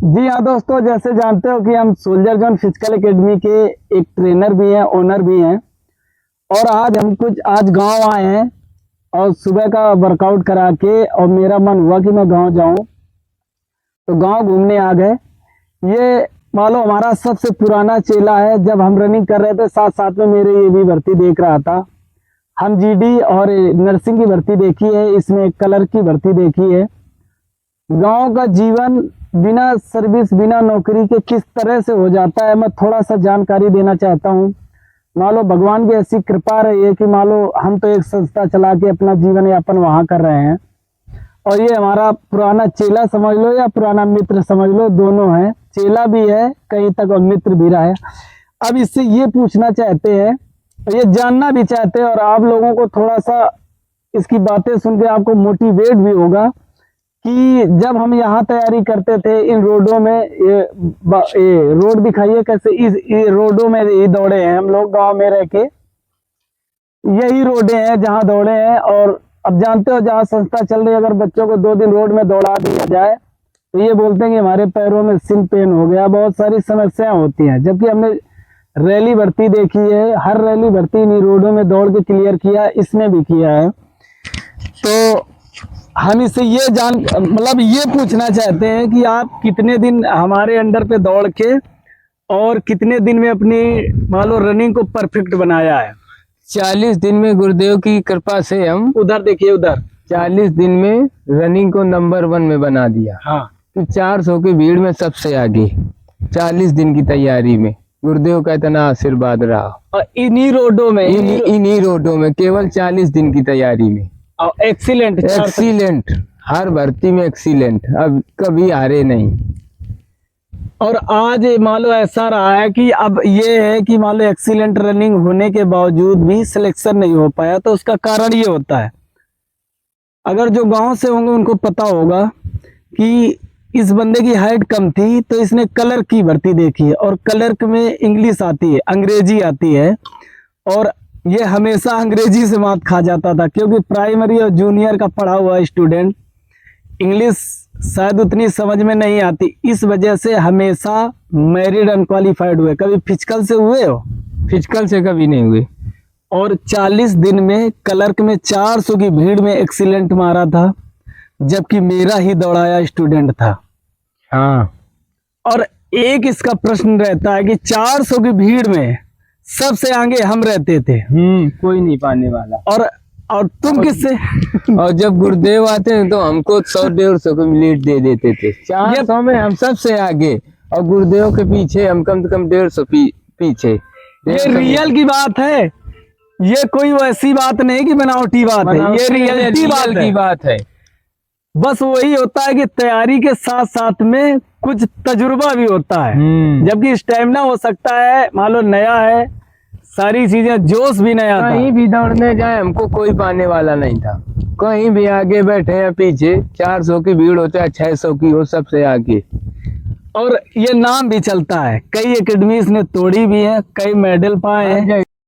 जी हाँ दोस्तों, जैसे जानते हो कि हम सोल्जर जोन फिजिकल एकेडमी के एक ट्रेनर भी हैं, ओनर भी हैं। और आज गांव आए हैं और सुबह का वर्कआउट करा के और मेरा मन हुआ कि मैं गांव जाऊं, तो गांव घूमने आ गए। ये मान लो हमारा सबसे पुराना चेला है। जब हम रनिंग कर रहे थे साथ साथ में मेरे ये भी भर्ती देख रहा था। हम जीडी और नर्सिंग की भर्ती देखी है, इसमें कलर की भर्ती देखी है। गांव का जीवन बिना सर्विस बिना नौकरी के किस तरह से हो जाता है, मैं थोड़ा सा जानकारी देना चाहता हूं। मान लो भगवान की ऐसी कृपा रही है कि मान लो हम तो एक संस्था चला के अपना जीवन यापन वहां कर रहे हैं, और ये हमारा पुराना चेला समझ लो या पुराना मित्र समझ लो, दोनों है। चेला भी है कहीं तक और मित्र भी रहा है। अब इससे ये पूछना चाहते हैं, ये जानना भी चाहते हैं, और आप लोगों को थोड़ा सा इसकी बातें सुन के आपको मोटिवेट भी होगा कि जब हम यहाँ तैयारी करते थे इन रोडों में, ये रोड दिखाइए कैसे, ये रोडों में ये दौड़े हैं हम लोग गांव में रह के। यही रोडें हैं जहाँ दौड़े हैं। और अब जानते हो जहाँ संस्था चल रही है, अगर बच्चों को 2 दिन रोड में दौड़ा दिया जाए तो ये बोलते हैं कि हमारे पैरों में सिन पेन हो गया, बहुत सारी समस्याएं होती हैं। जबकि हमने रैली भर्ती देखी है, हर रैली भर्ती इन्हीं रोडों में दौड़ के क्लियर किया, इसमें भी किया है। तो हम इससे ये ये पूछना चाहते हैं कि आप कितने दिन हमारे अंडर पे दौड़ के और कितने दिन में अपनी मान लो रनिंग को परफेक्ट बनाया है। 40 दिन में गुरुदेव की कृपा से हम उधर देखिए, उधर 40 दिन में रनिंग को नंबर 1 में बना दिया। हाँ, तो 400 की भीड़ में सबसे आगे 40 दिन की तैयारी में गुरुदेव का इतना आशीर्वाद रहा। और इन्हीं रोडों में केवल 40 दिन की तैयारी में एक्सीलेंट हर भर्ती में एक्सीलेंट, अब कभी हारे नहीं। और आज मान लो ऐसा रहा है कि अब ये है कि मान लो एक्सीलेंट रनिंग होने के बावजूद भी सिलेक्शन नहीं हो पाया, तो उसका कारण ये होता है, अगर जो गांव से होंगे उनको पता होगा कि इस बंदे की हाइट कम थी, तो इसने कलर की भर्ती देखी है, और कलर में इंग्लिश आती है, अंग्रेजी आती है, और ये हमेशा अंग्रेजी से मात खा जाता था, क्योंकि प्राइमरी और जूनियर का पढ़ा हुआ स्टूडेंट इंग्लिश शायद उतनी समझ में नहीं आती। इस वजह से हमेशा मैरिड अनक्वालिफाइड हुए। कभी फिजिकल से हुए हो? फिजिकल से कभी नहीं हुए। और 40 दिन में क्लर्क में 400 की भीड़ में एक्सीलेंट मारा था, जबकि मेरा ही दौड़ाया स्टूडेंट था। हाँ, और एक इसका प्रश्न रहता है कि 400 की भीड़ में सबसे आगे हम रहते थे, कोई नहीं पाने वाला। और तुम किससे? और जब गुरुदेव आते हैं तो हमको 100-150 की मिनट दे देते थे। 400 में हम सबसे आगे, और गुरुदेव के पीछे हम कम से कम 150 पीछे। ये रियल की बात है, ये कोई वैसी बात नहीं कि बनावटी बात है, ये रियलिटी की बात है। बस वही होता है कि तैयारी के साथ साथ में कुछ तजुर्बा भी होता है, जबकि स्टेमिना हो सकता है मान लो नया है, सारी चीजें जोश भी नया था। कहीं भी दौड़ने जाए हमको कोई पाने वाला नहीं था, कहीं भी आगे बैठे या पीछे, 400 की भीड़ हो चाहे 600 की हो, सबसे आगे। और ये नाम भी चलता है, कई एकेडमीज ने तोड़ी भी है, कई मेडल पाए हैं।